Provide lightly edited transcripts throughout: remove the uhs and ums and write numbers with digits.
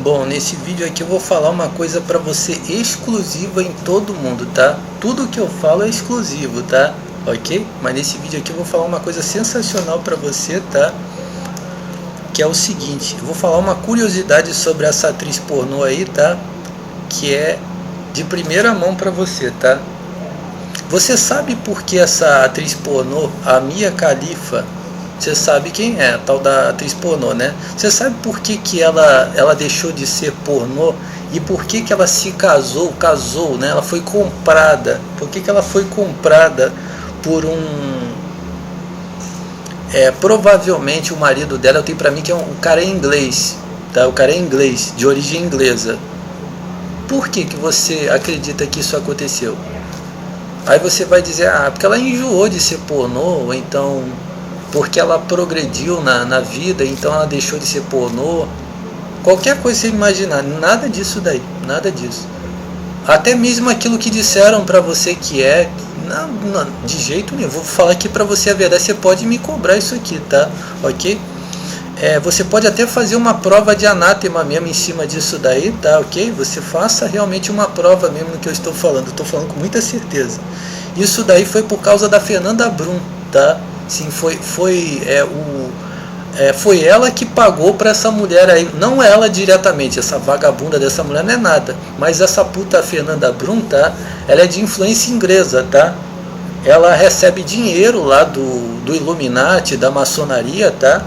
Bom, nesse vídeo aqui eu vou falar uma coisa para você exclusiva em todo mundo, tá? Tudo que eu falo é exclusivo, tá? Ok? Mas nesse vídeo aqui eu vou falar uma coisa sensacional para você, tá? Que é o seguinte, eu vou falar uma curiosidade sobre essa atriz pornô aí, tá? Que é de primeira mão para você, tá? Você sabe por que essa atriz pornô, a Mia Khalifa, você sabe quem é, a tal da atriz pornô, né? Você sabe por que ela deixou de ser pornô e por que ela se casou, né? Ela foi comprada. Por que ela foi comprada por provavelmente o marido dela, eu tenho pra mim que o cara é inglês, tá? O cara é inglês, de origem inglesa. Por que você acredita que isso aconteceu? Aí você vai dizer, porque ela enjoou de ser pornô, ou então porque ela progrediu na vida, então ela deixou de ser pornô. Qualquer coisa que você imaginar, nada disso daí, nada disso. Até mesmo aquilo que disseram pra você que não, de jeito nenhum. Vou falar aqui pra você a verdade, você pode me cobrar isso aqui, tá? Ok? Você pode até fazer uma prova de anátema mesmo em cima disso daí, tá? Ok? Você faça realmente uma prova mesmo no que eu estou falando. Estou falando com muita certeza. Isso daí foi por causa da Fernanda Brum, tá? Sim, foi ela que pagou para essa mulher aí, não ela diretamente, essa vagabunda dessa mulher não é nada, mas essa puta Fernanda Brum, tá? Ela é de influência inglesa, tá? Ela recebe dinheiro lá do Illuminati, da maçonaria, tá?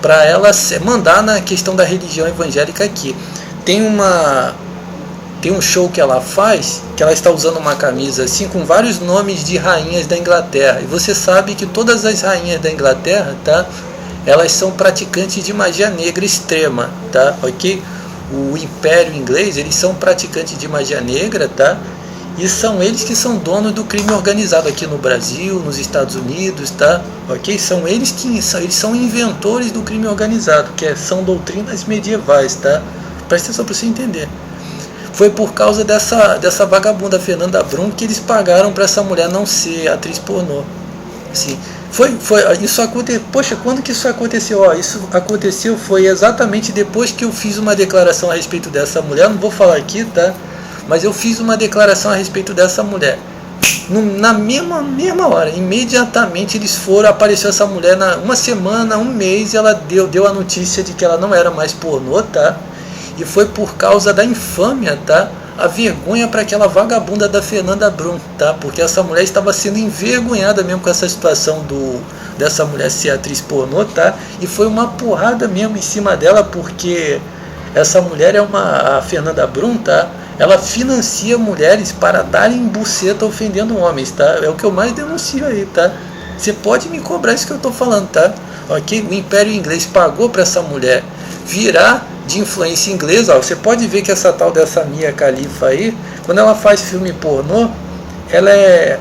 Para ela mandar na questão da religião evangélica aqui. Tem um show que ela faz, que ela está usando uma camisa assim com vários nomes de rainhas da Inglaterra. E você sabe que todas as rainhas da Inglaterra, tá? Elas são praticantes de magia negra extrema, tá? Ok? O Império Inglês, eles são praticantes de magia negra, tá? E são eles que são donos do crime organizado aqui no Brasil, nos Estados Unidos, tá? Ok? São eles eles são inventores do crime organizado, são doutrinas medievais, tá? Presta atenção para você entender. Foi por causa dessa vagabunda Fernanda Brum que eles pagaram para essa mulher não ser atriz pornô. Assim, isso aconteceu. Poxa, quando que isso aconteceu? Isso aconteceu foi exatamente depois que eu fiz uma declaração a respeito dessa mulher. Não vou falar aqui, tá? Mas eu fiz uma declaração a respeito dessa mulher. Na mesma hora, imediatamente apareceu essa mulher, uma semana, um mês, ela deu a notícia de que ela não era mais pornô, tá? E foi por causa da infâmia, tá? A vergonha para aquela vagabunda da Fernanda Brum, tá? Porque essa mulher estava sendo envergonhada mesmo com essa situação dessa mulher ser atriz pornô, tá? E foi uma porrada mesmo em cima dela, porque essa mulher a Fernanda Brum, tá? Ela financia mulheres para darem buceta ofendendo homens, tá? É o que eu mais denuncio aí, tá? Você pode me cobrar isso que eu tô falando, tá? Ok? O Império Inglês pagou para essa mulher virar de influência inglesa. Você pode ver que essa tal dessa Mia Khalifa aí, quando ela faz filme pornô,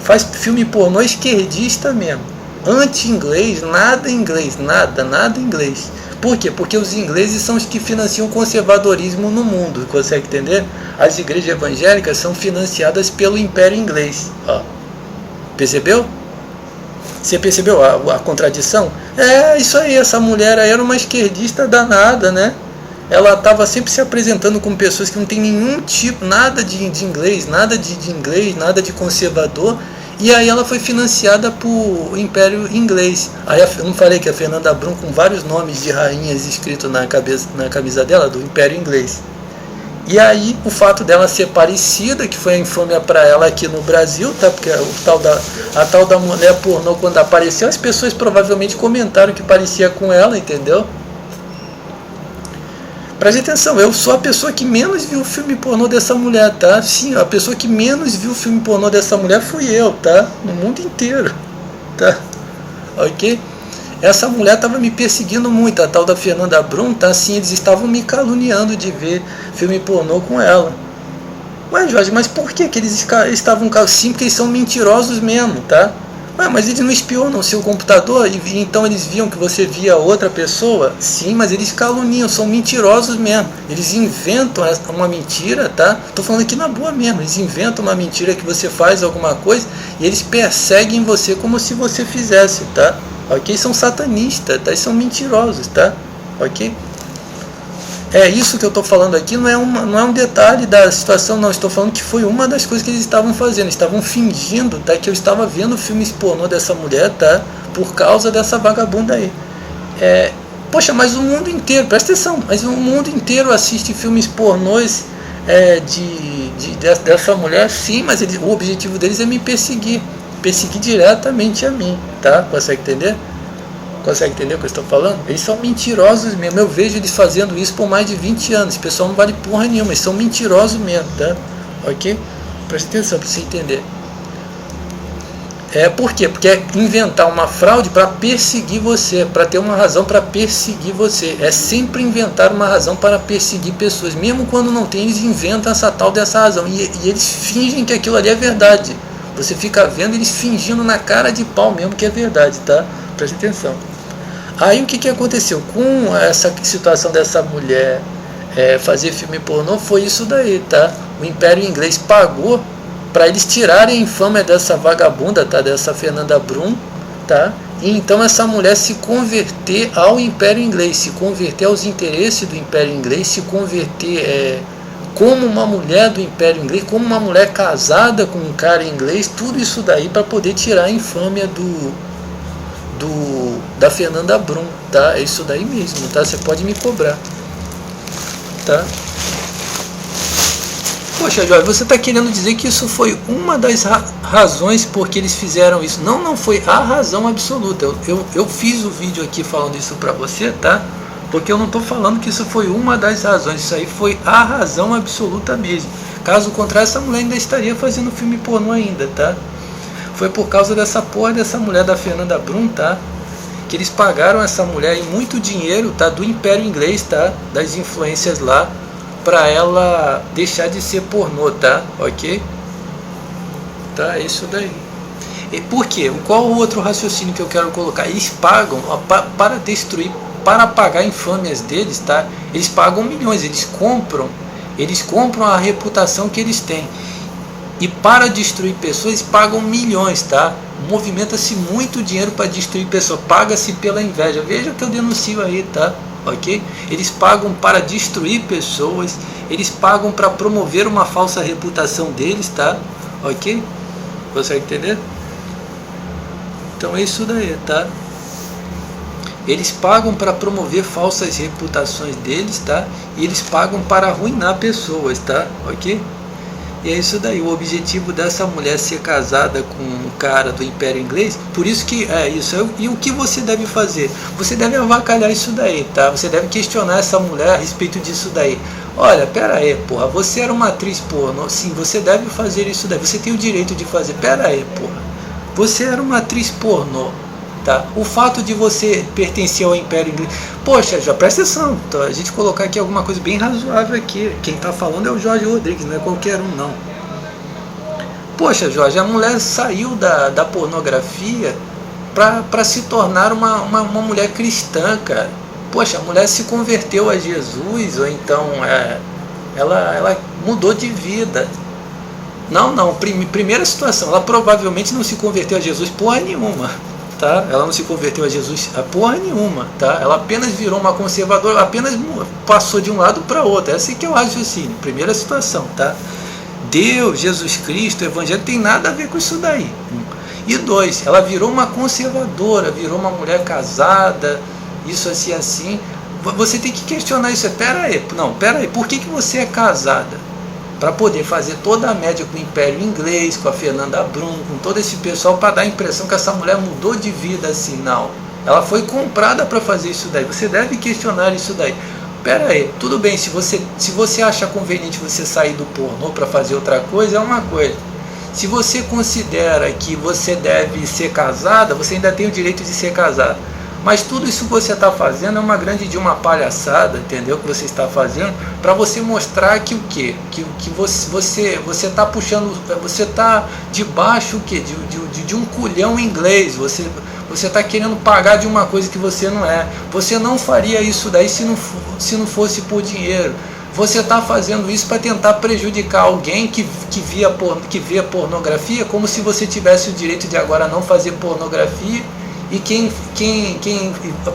faz filme pornô esquerdista mesmo, anti-inglês, nada inglês. Por quê? Porque os ingleses são os que financiam o conservadorismo no mundo, consegue entender? As igrejas evangélicas são financiadas pelo Império Inglês. Percebeu? Você percebeu a contradição? Isso aí, essa mulher aí era uma esquerdista danada, né? Ela estava sempre se apresentando como pessoas que não tem nenhum tipo, nada de inglês, nada de inglês, nada de conservador. E aí ela foi financiada por Império Inglês. Aí eu não falei que a Fernanda Brum, com vários nomes de rainhas escritos na camisa dela, do Império Inglês. E aí o fato dela ser parecida, que foi a infâmia para ela aqui no Brasil, tá? Porque a tal da mulher pornô, quando apareceu, as pessoas provavelmente comentaram que parecia com ela, entendeu? Preste atenção, eu sou a pessoa que menos viu o filme pornô dessa mulher, tá? Sim, a pessoa que menos viu o filme pornô dessa mulher fui eu, tá? No mundo inteiro, tá? Ok? Essa mulher estava me perseguindo muito, a tal da Fernanda Brum, tá? Assim, eles estavam me caluniando de ver filme pornô com ela. Ué, Jorge, mas por que eles estavam assim? Porque eles são mentirosos mesmo, tá? Mas eles não espionam o seu computador e então eles viam que você via outra pessoa? Sim, mas eles caluniam, são mentirosos mesmo. Eles inventam uma mentira, tá? Tô falando aqui na boa mesmo. Eles inventam uma mentira que você faz alguma coisa e eles perseguem você como se você fizesse, tá? Ok? São satanistas, tá? Eles são mentirosos, tá? Ok? É isso que eu estou falando aqui, não é um detalhe da situação, não. Estou falando que foi uma das coisas que eles estavam fazendo. Eles estavam fingindo, tá, que eu estava vendo filmes pornô dessa mulher, tá, por causa dessa vagabunda aí. Poxa, mas o mundo inteiro, presta atenção, mas o mundo inteiro assiste filmes pornôs dessa mulher, sim, mas o objetivo deles é me perseguir diretamente a mim, tá? Consegue entender? Consegue entender o que eu estou falando? Eles são mentirosos mesmo. Eu vejo eles fazendo isso por mais de 20 anos. Esse pessoal não vale porra nenhuma. Eles são mentirosos mesmo, tá? Ok? Presta atenção para você entender. Por quê? Porque é inventar uma fraude para perseguir você, para ter uma razão para perseguir você. É sempre inventar uma razão para perseguir pessoas. Mesmo quando não tem, eles inventam essa tal dessa razão. E eles fingem que aquilo ali é verdade. Você fica vendo eles fingindo na cara de pau mesmo que é verdade, tá? Presta atenção. Aí o que aconteceu? Com essa situação dessa mulher fazer filme pornô, foi isso daí, tá? O Império Inglês pagou para eles tirarem a infâmia dessa vagabunda, tá? Dessa Fernanda Brum, tá? E então essa mulher se converter ao Império Inglês, se converter aos interesses do Império Inglês, se converter como uma mulher do Império Inglês, como uma mulher casada com um cara inglês, tudo isso daí para poder tirar a infâmia da Fernanda Brum, tá? É isso daí mesmo, tá? Você pode me cobrar, tá? Poxa, Jorge, você está querendo dizer que isso foi uma das razões por que eles fizeram isso? Não foi a razão absoluta. Eu fiz o vídeo aqui falando isso para você, tá? Porque eu não estou falando que isso foi uma das razões. Isso aí foi a razão absoluta mesmo. Caso contrário, essa mulher ainda estaria fazendo filme pornô ainda, tá? Foi por causa dessa porra dessa mulher da Fernanda Brum, tá? Que eles pagaram essa mulher e muito dinheiro, tá? Do Império Inglês, tá? Das influências lá, para ela deixar de ser pornô, tá? Ok? Tá, é isso daí. E por quê? Qual o outro raciocínio que eu quero colocar? Eles pagam para destruir, para pagar infâmias deles, tá? Eles pagam milhões, eles compram a reputação que eles têm. E para destruir pessoas, eles pagam milhões, tá? Movimenta-se muito dinheiro para destruir pessoas, paga-se pela inveja. Veja que eu denuncio aí, tá? Ok? Eles pagam para destruir pessoas, eles pagam para promover uma falsa reputação deles, tá? Ok? Consegue entender? Então é isso daí, tá? Eles pagam para promover falsas reputações deles, tá? E eles pagam para arruinar pessoas, tá? Ok? E é isso daí, o objetivo dessa mulher ser casada com um cara do Império Inglês, por isso que é isso. E o que você deve fazer? Você deve avacalhar isso daí, tá? Você deve questionar essa mulher a respeito disso daí. Olha, pera aí, porra, você era uma atriz pornô, sim, você deve fazer isso daí, você tem o direito de fazer, pera aí, porra, você era uma atriz pornô, tá? O fato de você pertencer ao Império Inglês, poxa, já presta atenção, tá? A gente colocar aqui alguma coisa bem razoável aqui, quem está falando é o Jorge Rodrigues, não é qualquer um não. Poxa, Jorge, a mulher saiu da pornografia para se tornar uma mulher cristã, cara. Poxa, a mulher se converteu a Jesus, ou então ela mudou de vida. Não, primeira situação, ela provavelmente não se converteu a Jesus porra nenhuma. Tá? Ela não se converteu a Jesus a porra nenhuma, tá? Ela apenas virou uma conservadora, apenas passou de um lado para outro. Essa que é o raciocínio, primeira situação, tá? Deus, Jesus Cristo, o Evangelho tem nada a ver com isso daí. E dois, ela virou uma conservadora, virou uma mulher casada, isso assim. Você tem que questionar isso. Pera aí, por que você é casada? Para poder fazer toda a média com o Império Inglês, com a Fernanda Brum, com todo esse pessoal, para dar a impressão que essa mulher mudou de vida assim. Não, ela foi comprada para fazer isso daí. Você deve questionar isso daí. Pera aí, tudo bem, se você acha conveniente você sair do pornô para fazer outra coisa, é uma coisa. Se você considera que você deve ser casada, você ainda tem o direito de ser casada. Mas tudo isso que você está fazendo é uma grande de uma palhaçada, entendeu? Que você está fazendo para você mostrar que o quê? Que você está puxando, você está debaixo o quê? De um culhão inglês. Você está querendo pagar de uma coisa que você não é. Você não faria isso daí se não fosse por dinheiro. Você está fazendo isso para tentar prejudicar alguém que vê pornografia, como se você tivesse o direito de agora não fazer pornografia. E quem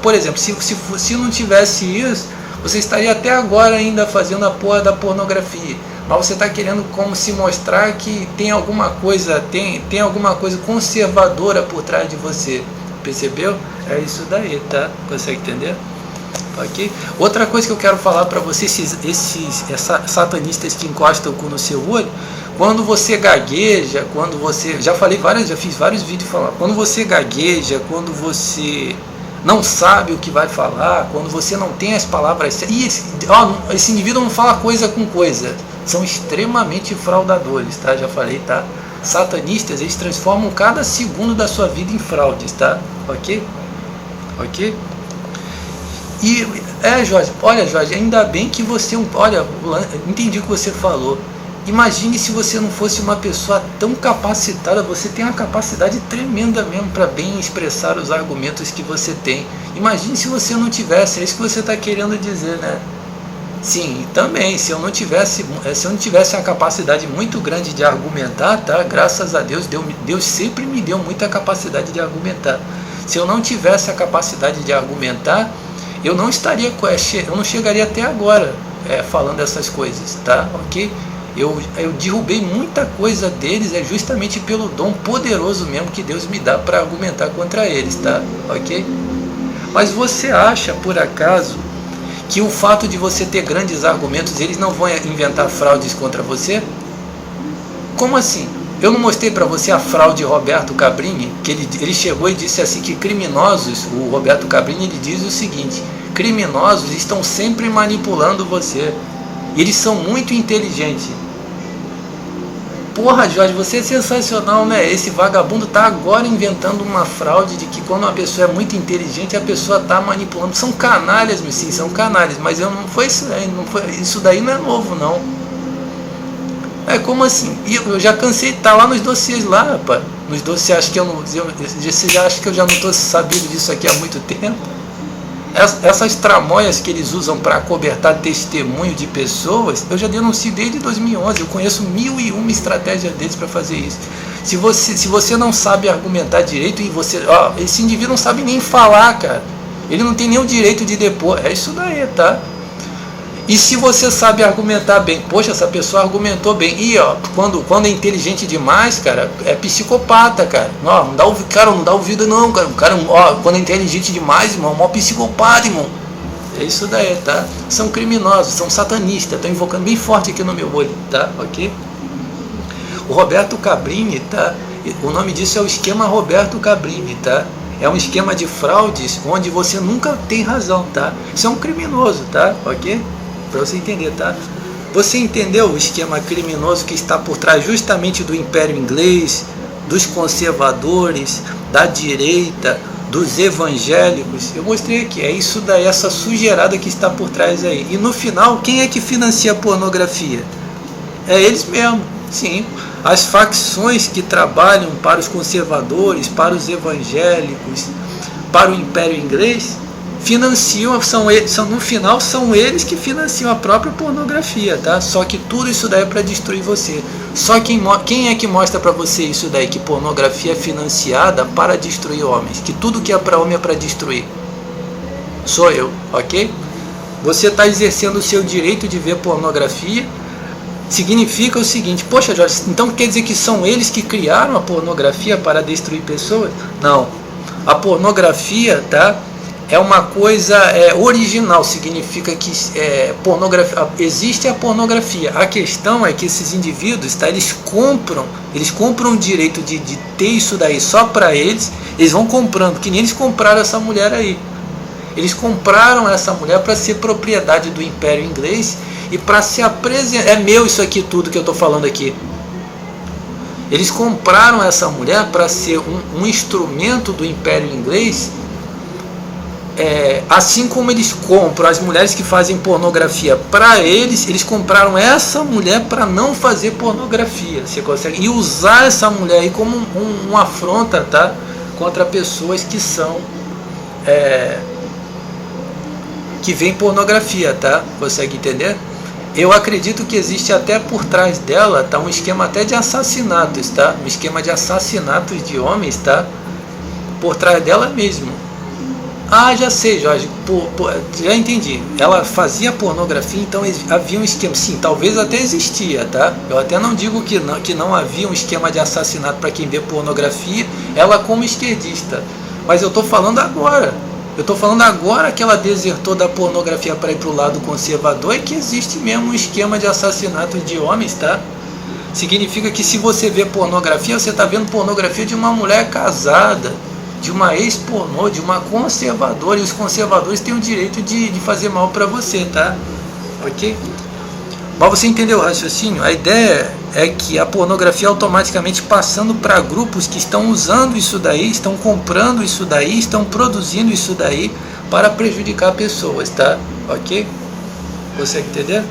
por exemplo, se não tivesse isso, Você estaria até agora ainda fazendo a porra da pornografia, mas você está querendo como se mostrar que tem alguma coisa, tem alguma coisa conservadora por trás de você. Percebeu? É isso daí, tá? Consegue entender? Ok? Outra coisa que eu quero falar para você, esses satanistas que encostam o cu no seu olho, quando você gagueja, quando você... já fiz vários vídeos falando, quando você gagueja, quando você não sabe o que vai falar, quando você não tem as palavras... E esse indivíduo não fala coisa com coisa. São extremamente fraudadores, tá? Já falei, tá? Satanistas, eles transformam cada segundo da sua vida em fraudes, tá? Ok? Ok? E, Jorge, olha, Jorge, ainda bem que você... Olha, entendi o que você falou. Imagine se você não fosse uma pessoa tão capacitada. Você tem uma capacidade tremenda mesmo para bem expressar os argumentos que você tem. Imagine se você não tivesse, é isso que você está querendo dizer, né? Sim, também, se eu não tivesse uma capacidade muito grande de argumentar, tá? Graças a Deus, Deus sempre me deu muita capacidade de argumentar. Se eu não tivesse a capacidade de argumentar, eu não chegaria até agora falando essas coisas, tá? Ok? Eu derrubei muita coisa deles justamente pelo dom poderoso mesmo que Deus me dá para argumentar contra eles, tá? Ok? Mas você acha, por acaso, que o fato de você ter grandes argumentos, eles não vão inventar fraudes contra você? Como assim? Eu não mostrei para você a fraude Roberto Cabrini, que ele chegou e disse assim que criminosos, o Roberto Cabrini, ele diz o seguinte: criminosos estão sempre manipulando você, eles são muito inteligentes. Porra, Jorge, você é sensacional, né? Esse vagabundo tá agora inventando uma fraude de que quando uma pessoa é muito inteligente, a pessoa tá manipulando. São canalhas, sim, são canalhas, mas não foi isso daí não é novo, não. Como assim? Eu já cansei, tá lá nos dossiês lá, rapaz. Nos dossiês, acho que você já acha que eu já não tô sabendo disso aqui há muito tempo? Essas tramóias que eles usam para acobertar testemunho de pessoas, eu já denuncio desde 2011. Eu conheço 1001 estratégias deles para fazer isso. Se você não sabe argumentar direito, e esse indivíduo não sabe nem falar, cara. Ele não tem nem o direito de depor. É isso daí, tá? E se você sabe argumentar bem, poxa, essa pessoa argumentou bem. E quando é inteligente demais, cara, é psicopata, cara. Não dá ouvido não, cara. O cara, quando é inteligente demais, irmão, é mó psicopata, irmão. É isso daí, tá? São criminosos, são satanistas. Estão invocando bem forte aqui no meu olho, tá? Ok? O Roberto Cabrini, tá? O nome disso é o esquema Roberto Cabrini, tá? É um esquema de fraudes onde você nunca tem razão, tá? Isso é um criminoso, tá? Ok? Para você entender, tá? Você entendeu o esquema criminoso que está por trás justamente do Império Inglês, dos conservadores, da direita, dos evangélicos? Eu mostrei aqui, é isso daí, essa sujeirada que está por trás aí. E no final, quem é que financia a pornografia? É eles mesmos, sim. As facções que trabalham para os conservadores, para os evangélicos, para o Império Inglês, financiam, no final são eles que financiam a própria pornografia, tá? Só que tudo isso daí é para destruir você. Só quem é que mostra para você isso daí, que pornografia é financiada para destruir homens, que tudo que é para homem é para destruir? Sou eu, ok? Você está exercendo o seu direito de ver pornografia. Significa o seguinte: poxa, Jorge, então quer dizer que são eles que criaram a pornografia para destruir pessoas? Não, a pornografia, tá? É uma coisa original, significa que pornografia, existe a pornografia. A questão é que esses indivíduos, tá, eles compram o direito de ter isso daí só para eles. Eles vão comprando, que nem eles compraram essa mulher aí. Eles compraram essa mulher para ser propriedade do Império Inglês e para se apresentar. É meu isso aqui tudo que eu estou falando aqui. Eles compraram essa mulher para ser um instrumento do Império Inglês. Assim como eles compram as mulheres que fazem pornografia para eles compraram essa mulher para não fazer pornografia. Você consegue? E usar essa mulher aí como uma afronta, tá? Contra pessoas que são que veem pornografia, tá? Consegue entender? Eu acredito que existe até por trás dela, tá, um esquema até de assassinatos, tá? Um esquema de assassinatos de homens, tá? Por trás dela mesmo. Ah, já sei, Jorge. Já entendi. Ela fazia pornografia, então havia um esquema. Sim, talvez até existia, tá? Eu até não digo que não havia um esquema de assassinato para quem vê pornografia, ela como esquerdista. Mas eu estou falando agora. Eu estou falando agora que ela desertou da pornografia para ir para o lado conservador e que existe mesmo um esquema de assassinato de homens, tá? Significa que se você vê pornografia, você está vendo pornografia de uma mulher casada, de uma ex-pornô, de uma conservadora, e os conservadores têm o direito de fazer mal para você, tá? Ok? Mas você entendeu o raciocínio? A ideia é que a pornografia automaticamente passando para grupos que estão usando isso daí, estão comprando isso daí, estão produzindo isso daí para prejudicar pessoas, tá? Ok? Consegue entender?